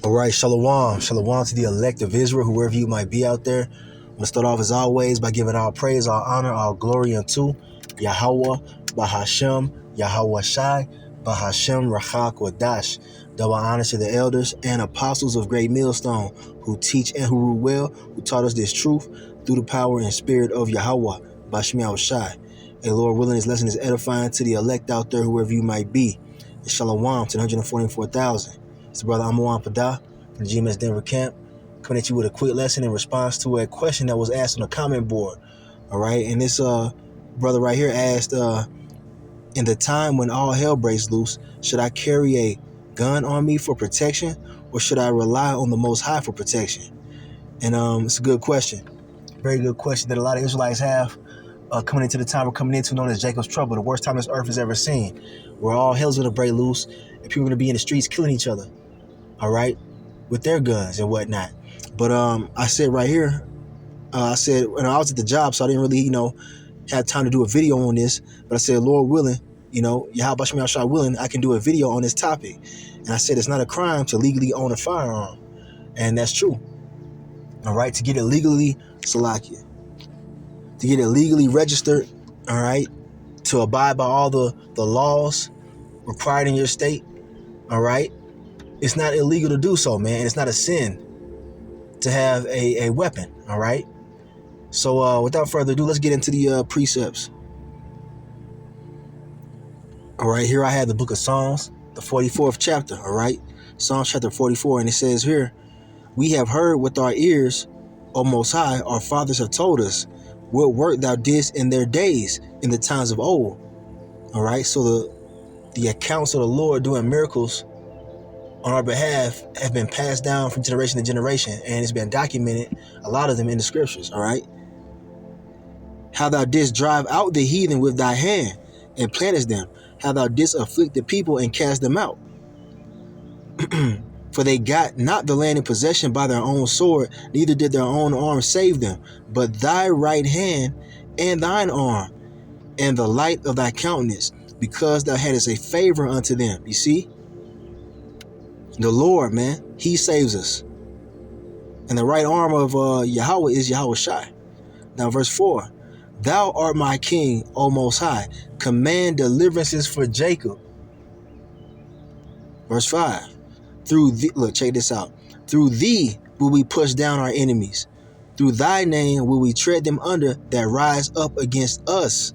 All right, shalom. Shalom to the elect of Israel, whoever you might be out there. I'm going to start off as always by giving all praise, all honor, all glory unto Yahweh, Bahashem, Yahweh Shai, Bahashem, Rachak, Wadash. Double honor to the elders and apostles of Great Millstone who teach and who rule well, who taught us this truth through the power and spirit of Yahweh, Bahashem Shai. And Lord willing, this lesson is edifying to the elect out there, whoever you might be. And shalom to the 144,000. It's the brother Amawam Padah from the GMS Denver camp, coming at you with a quick lesson in response to a question that was asked on the comment board. All right, and this brother right here asked, in the time when all hell breaks loose, should I carry a gun on me for protection, or should I rely on the Most High for protection? And it's a good question, very good question that a lot of Israelites have coming into the time we're coming into, known as Jacob's trouble, the worst time this earth has ever seen, where all hell's gonna break loose and people are gonna be in the streets killing each other. All right, with their guns and whatnot. But I said right here, I said when I was at the job, so I didn't really, have time to do a video on this. But I said, Lord willing, Yahweh Shai Shai willing, I can do a video on this topic. And I said it's not a crime to legally own a firearm, and that's true. All right, to get it legally, Salakia, to get it legally registered, all right, to abide by all the laws required in your state, all right. It's not illegal to do so, man. It's not a sin to have a weapon, all right? So without further ado, let's get into the precepts. All right, here I have the book of Psalms, the 44th chapter, all right? Psalms chapter 44, and it says here, we have heard with our ears, O Most High, our fathers have told us, what work thou didst in their days, in the times of old. All right, so the accounts of the Lord doing miracles on our behalf have been passed down from generation to generation, and it's been documented, a lot of them in the scriptures, all right? How thou didst drive out the heathen with thy hand and plantest them, how thou didst afflict the people and cast them out. For they got not the land in possession by their own sword, neither did their own arm save them, but thy right hand and thine arm, and the light of thy countenance, because thou hadst a favor unto them. You see? The Lord, man, he saves us. And the right arm of Yahweh is Yahweh Shai. Now, verse 4. Thou art my king, O Most High. Command deliverances for Jacob. Verse 5. Through thee, look, check this out. Through thee will we push down our enemies. Through thy name will we tread them under that rise up against us.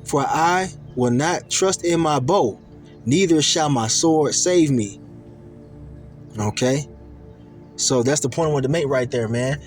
For I will not trust in my bow, neither shall my sword save me. Okay? So that's the point I wanted to make right there, man.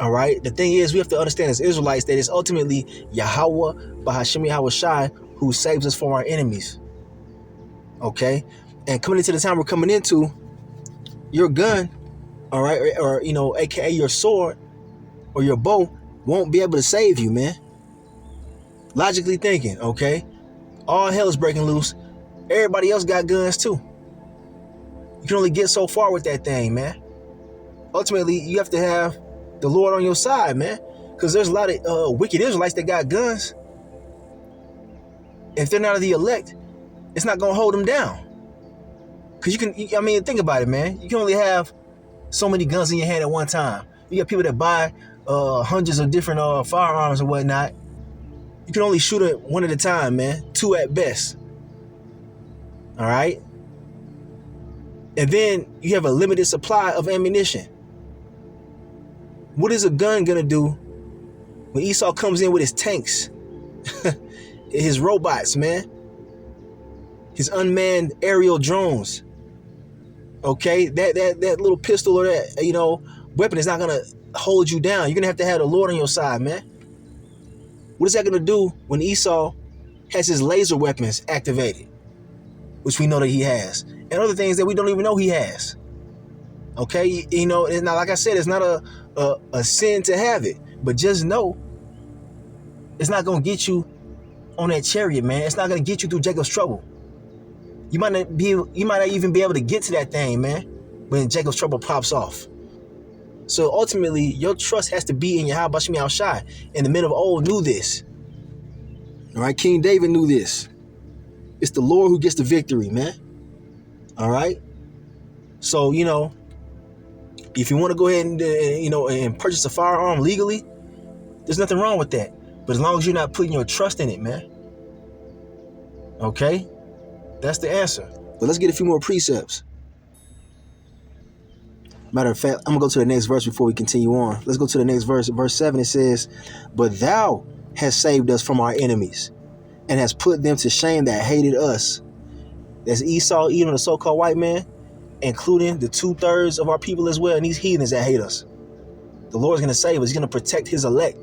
All right? The thing is, we have to understand as Israelites that it's ultimately Yahweh, Bahashem Yahweh Shai, who saves us from our enemies. Okay? And coming into the time we're coming into, your gun, all right, or aka your sword or your bow won't be able to save you, man. Logically thinking, okay? All hell is breaking loose. Everybody else got guns too. You can only get so far with that thing, man. Ultimately, you have to have the Lord on your side, man. Because there's a lot of wicked Israelites that got guns. If they're not of the elect, it's not going to hold them down. Because think about it, man. You can only have so many guns in your hand at one time. You got people that buy hundreds of different firearms and whatnot. You can only shoot it one at a time, man. 2 at best. All right. And then you have a limited supply of ammunition. What is a gun going to do when Esau comes in with his tanks, his robots, man, his unmanned aerial drones? Okay, that little pistol or that, weapon is not going to hold you down. You're going to have the Lord on your side, man. What is that going to do when Esau has his laser weapons activated, which we know that he has, and other things that we don't even know he has? Okay, it's not, like I said, it's not a sin to have it, but just know it's not going to get you on that chariot, man. It's not going to get you through Jacob's trouble. You might not even be able to get to that thing, man, when Jacob's trouble pops off. So ultimately, your trust has to be in Yahweh Shai Shai. And the men of old knew this. All right, King David knew this. It's the Lord who gets the victory, man. All right? So, if you want to go ahead and, and purchase a firearm legally, there's nothing wrong with that. But as long as you're not putting your trust in it, man. Okay? That's the answer. But let's get a few more precepts. Matter of fact, I'm going to go to the next verse before we continue on. Let's go to the next verse. Verse 7, it says, "But thou hast saved us from our enemies, and hast put them to shame that hated us." That's Esau, Edom, the so-called white man, including the 2/3 of our people as well, and these heathens that hate us. The Lord's going to save us. He's going to protect his elect.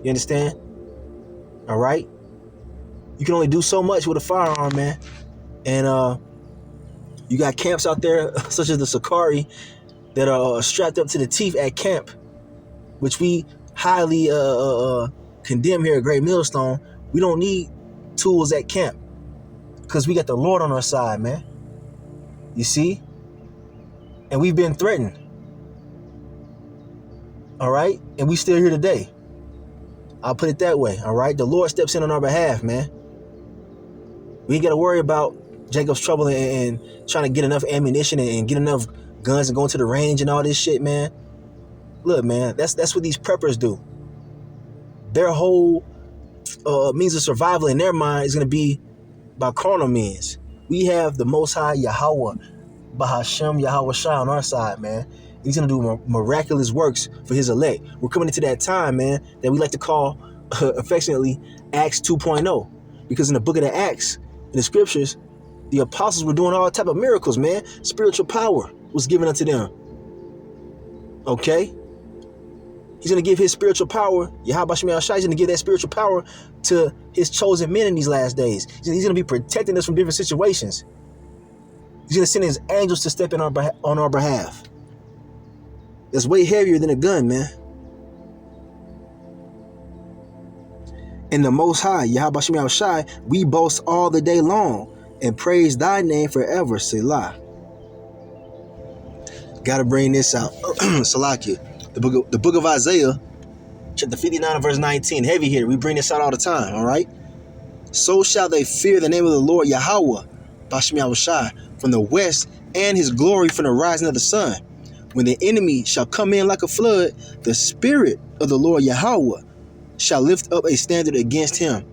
You understand? All right? You can only do so much with a firearm, man. And you got camps out there, such as the Sakari, that are strapped up to the teeth at camp, which we highly condemn here at Great Millstone. We don't need tools at camp because we got the Lord on our side, man. You see? And we've been threatened. All right? And we still here today. I'll put it that way. All right? The Lord steps in on our behalf, man. We ain't got to worry about Jacob's trouble and trying to get enough ammunition and get enough guns and going to the range and all this shit, man. Look, man, that's what these preppers do. Their whole means of survival in their mind is going to be by carnal means. We have the Most High Yahweh, Bahashem Yahweh Shai on our side, man. He's going to do miraculous works for his elect. We're coming into that time, man, that we like to call affectionately Acts 2.0. Because in the book of the Acts, in the scriptures, the apostles were doing all type of miracles, man. Spiritual power was given unto them. Okay? He's going to give his spiritual power, Yahweh Shai, he's going to give that spiritual power to his chosen men in these last days. He's going to be protecting us from different situations. He's going to send his angels to step in on our behalf. That's way heavier than a gun, man. In the Most High, Yahweh Shai, we boast all the day long and praise thy name forever, Selah. Gotta bring this out. Salakia. The book of Isaiah, chapter 59 and verse 19. Heavy here. We bring this out all the time, all right? So shall they fear the name of the Lord Yahweh, Bashem Yahweh Shai, from the west, and his glory from the rising of the sun. When the enemy shall come in like a flood, the spirit of the Lord Yahweh shall lift up a standard against him.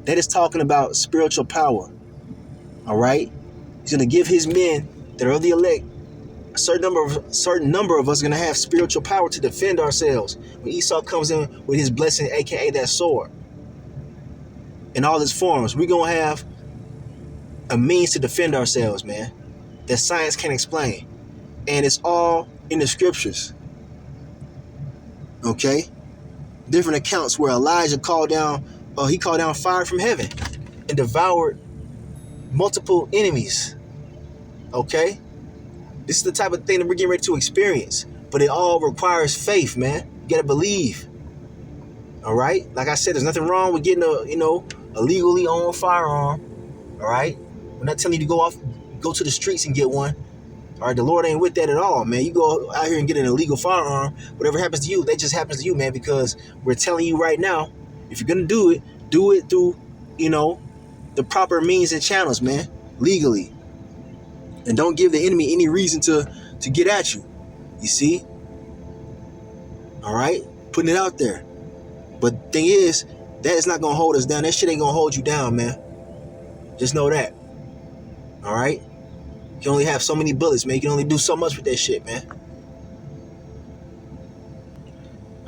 That is talking about spiritual power. All right? He's going to give his men that are the elect, a certain number of us are going to have spiritual power to defend ourselves. When Esau comes in with his blessing, aka that sword, in all its forms, we're going to have a means to defend ourselves, man, that science can't explain. And it's all in the scriptures. Okay? Different accounts where Elijah called down fire from heaven and devoured multiple enemies. Okay? This is the type of thing that we're getting ready to experience. But it all requires faith, man. You gotta believe. All right? Like I said, there's nothing wrong with getting a legally owned firearm. All right? We're not telling you to go to the streets and get one. All right, the Lord ain't with that at all, man. You go out here and get an illegal firearm, whatever happens to you, that just happens to you, man, because we're telling you right now, if you're going to do it through, the proper means and channels, man, legally. And don't give the enemy any reason to get at you. You see? All right? Putting it out there. But the thing is, that is not going to hold us down. That shit ain't going to hold you down, man. Just know that. All right? You can only have so many bullets, man. You can only do so much with that shit, man.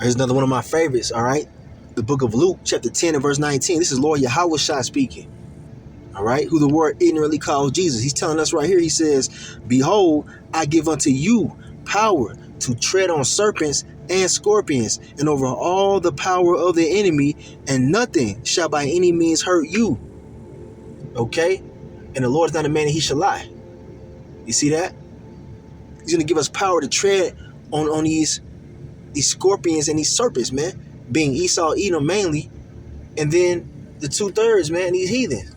Here's another one of my favorites, all right? The book of Luke, chapter 10 and verse 19. This is Lord Yahweh Shai speaking, all right? Who the word ignorantly calls Jesus. He's telling us right here, he says, "Behold, I give unto you power to tread on serpents and scorpions, and over all the power of the enemy, and nothing shall by any means hurt you." Okay? And the Lord is not a man that he shall lie. You see that? He's going to give us power to tread on these scorpions and these serpents, man. Being Esau, Edom mainly. And then the 2/3, man, these heathens.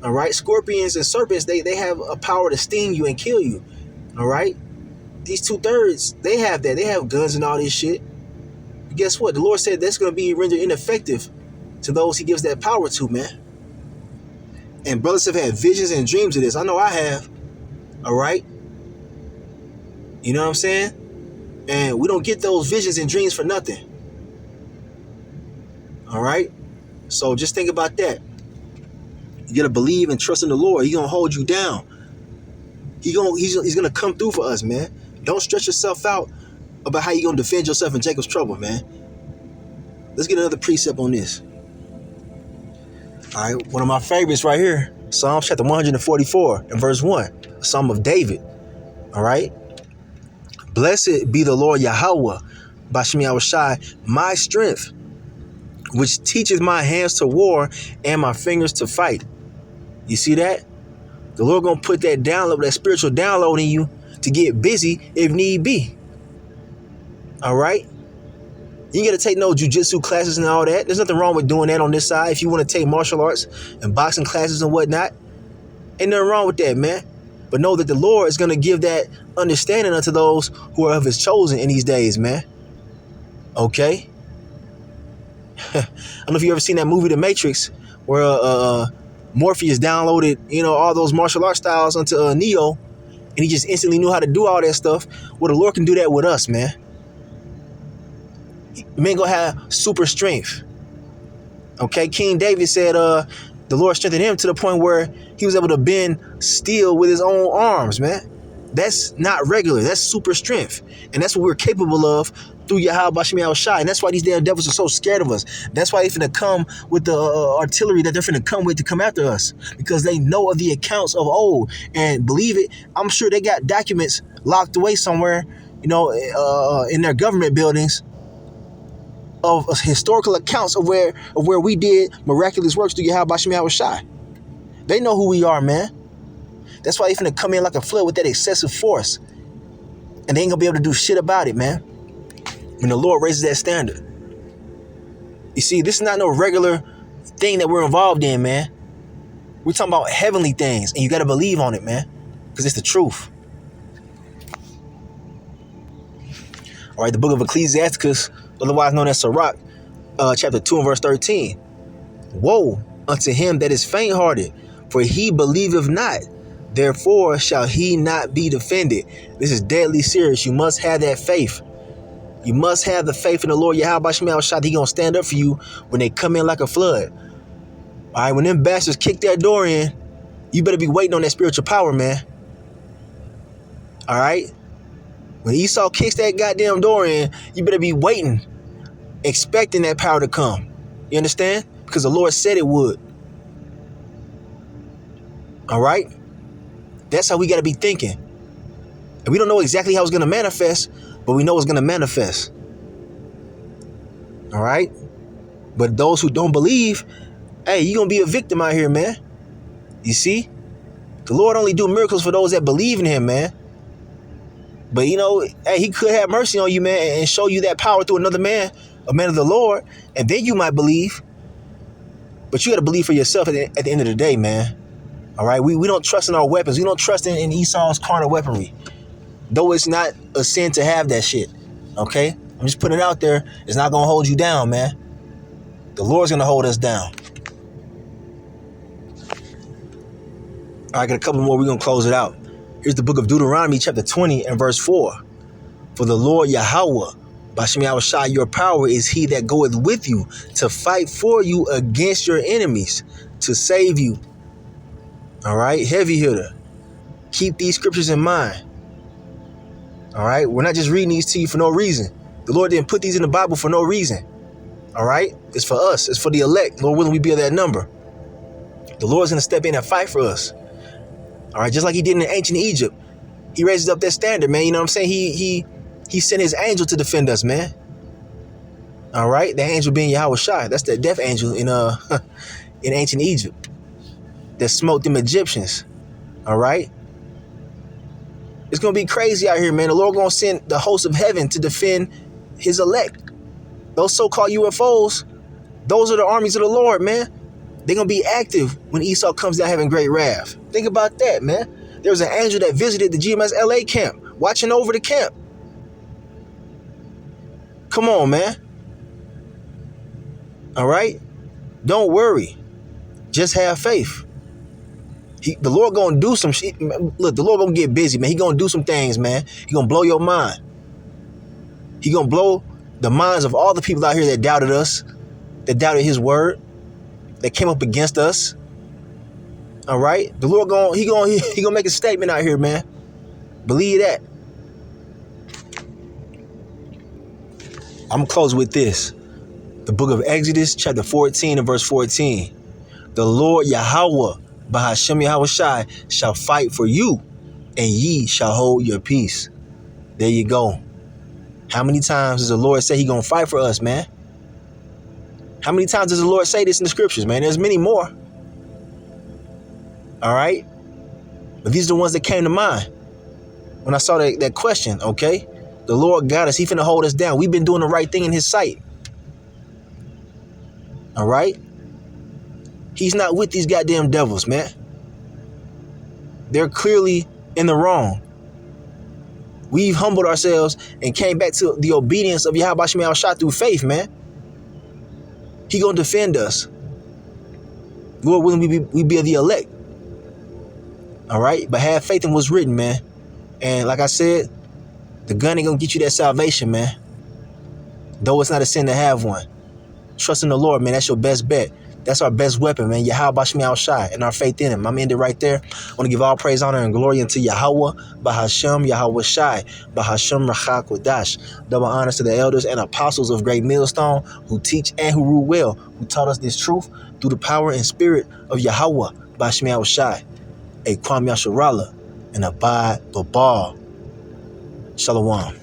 All right? Scorpions and serpents, they have a power to sting you and kill you. All right? These 2/3, they have that. They have guns and all this shit. But guess what? The Lord said that's going to be rendered ineffective to those he gives that power to, man. And brothers have had visions and dreams of this. I know I have. All right? You know what I'm saying? And we don't get those visions and dreams for nothing. All right? So just think about that. You gotta believe and trust in the Lord. He's gonna hold you down. He's gonna come through for us, man. Don't stress yourself out about how you gonna defend yourself in Jacob's trouble, man. Let's get another precept on this. All right, one of my favorites right here, Psalms chapter 144 and verse 1, a Psalm of David. All right. Blessed be the Lord Yahweh, Bashmi Awashai, my strength, which teaches my hands to war and my fingers to fight. You see that? The Lord gonna put that download, that spiritual download in you to get busy if need be. All right? You ain't gotta take no jujitsu classes and all that. There's nothing wrong with doing that on this side. If you want to take martial arts and boxing classes and whatnot, ain't nothing wrong with that, man. But know that the Lord is gonna give that understanding unto those who are of his chosen in these days, man. Okay? I don't know if you ever seen that movie, The Matrix, where Morpheus downloaded, all those martial art styles onto Neo, and he just instantly knew how to do all that stuff. Well, the Lord can do that with us, man. Man gonna have super strength. Okay, King David said the Lord strengthened him to the point where he was able to bend steel with his own arms, man. That's not regular. That's super strength. And that's what we're capable of through Yahweh Bashmi Al-Shai. And that's why these damn devils are so scared of us. That's why they're finna come with the artillery that they're finna come with to come after us. Because they know of the accounts of old. And believe it, I'm sure they got documents locked away somewhere, in their government buildings of historical accounts of where we did miraculous works through Yahweh Bashmi Al-Shai. They know who we are, man. That's why they finna come in like a flood with that excessive force. And they ain't gonna be able to do shit about it, man. When the Lord raises that standard. You see, this is not no regular thing that we're involved in, man. We're talking about heavenly things, and you gotta believe on it, man. Because it's the truth. All right, the book of Ecclesiasticus, otherwise known as Sirach, chapter 2 and verse 13. Woe unto him that is faint-hearted, for he believeth not. Therefore shall he not be defended. This is deadly serious. You must have that faith. You must have the faith in the Lord Yahweh Bashmi Al-Shai. He gonna stand up for you when they come in like a flood. All right, when them bastards kick that door in, you better be waiting on that spiritual power, man. All right? When Esau kicks that goddamn door in, you better be waiting, expecting that power to come. You understand? Because the Lord said it would. All right? That's how we got to be thinking. And we don't know exactly how it's going to manifest, but we know it's going to manifest. All right? But those who don't believe, hey, you're going to be a victim out here, man. You see? The Lord only do miracles for those that believe in him, man. But, hey, he could have mercy on you, man, and show you that power through another man, a man of the Lord, and then you might believe. But you got to believe for yourself at the end of the day, man. All right? We don't trust in our weapons. We don't trust in Esau's carnal weaponry. Though it's not a sin to have that shit. Okay? I'm just putting it out there. It's not going to hold you down, man. The Lord's going to hold us down. All right, I got a couple more. We're going to close it out. Here's the book of Deuteronomy, chapter 20 and verse 4. For the Lord Yahweh, Bashmi Awashai, your power is he that goeth with you to fight for you against your enemies, to save you. All right, heavy hitter. Keep these scriptures in mind. All right, we're not just reading these to you for no reason. The Lord didn't put these in the Bible for no reason. All right, it's for us. It's for the elect. Lord willing, we be of that number. The Lord's going to step in and fight for us. All right, just like he did in ancient Egypt. He raises up that standard, man. You know what I'm saying? He sent his angel to defend us, man. All right, the angel being Yahweh Shai. That's the death angel in ancient Egypt that smote them Egyptians. All right. It's going to be crazy out here, man. The Lord going to send the hosts of heaven to defend his elect. Those so-called UFOs, those are the armies of the Lord, man. They're going to be active when Esau comes down having great wrath. Think about that, man. There was an angel that visited the GMS LA camp, watching over the camp. Come on, man. All right? Don't worry. Just have faith. The Lord gonna do some shit. Look, the Lord gonna get busy, man. He gonna do some things, man. He gonna blow your mind. He gonna blow the minds of all the people out here that doubted us, that doubted his word, that came up against us. All right? The Lord gonna make a statement out here, man. Believe that. I'm gonna close with this. The book of Exodus, chapter 14 and verse 14. The Lord Yahweh, Bahashem Yahweh Shai, shall fight for you, and ye shall hold your peace. There you go. How many times does the Lord say he gonna fight for us, man? How many times does the Lord say this in the scriptures, man? There's many more. All right? But these are the ones that came to mind when I saw that question, okay? The Lord got us. He finna hold us down. We've been doing the right thing in his sight. All right? He's not with these goddamn devils, man. They're clearly in the wrong. We've humbled ourselves and came back to the obedience of Yahweh Shai Shai through faith, man. He gonna defend us. Lord willing, we be the elect. All right? But have faith in what's written, man. And like I said, the gun ain't gonna get you that salvation, man. Though it's not a sin to have one. Trust in the Lord, man. That's your best bet. That's our best weapon, man. Yahweh Shai Shai, and our faith in him. I'm ending right there. I want to give all praise, honor, and glory unto Yahweh, Bahashem, Yahweh Shai, Bahashem Rachak Kodash. Double honors to the elders and apostles of Great Millstone who teach and who rule well, who taught us this truth through the power and spirit of Yahweh, Bahashem Shai, a Kwam Yasharala, and Abad Babal. Shalom.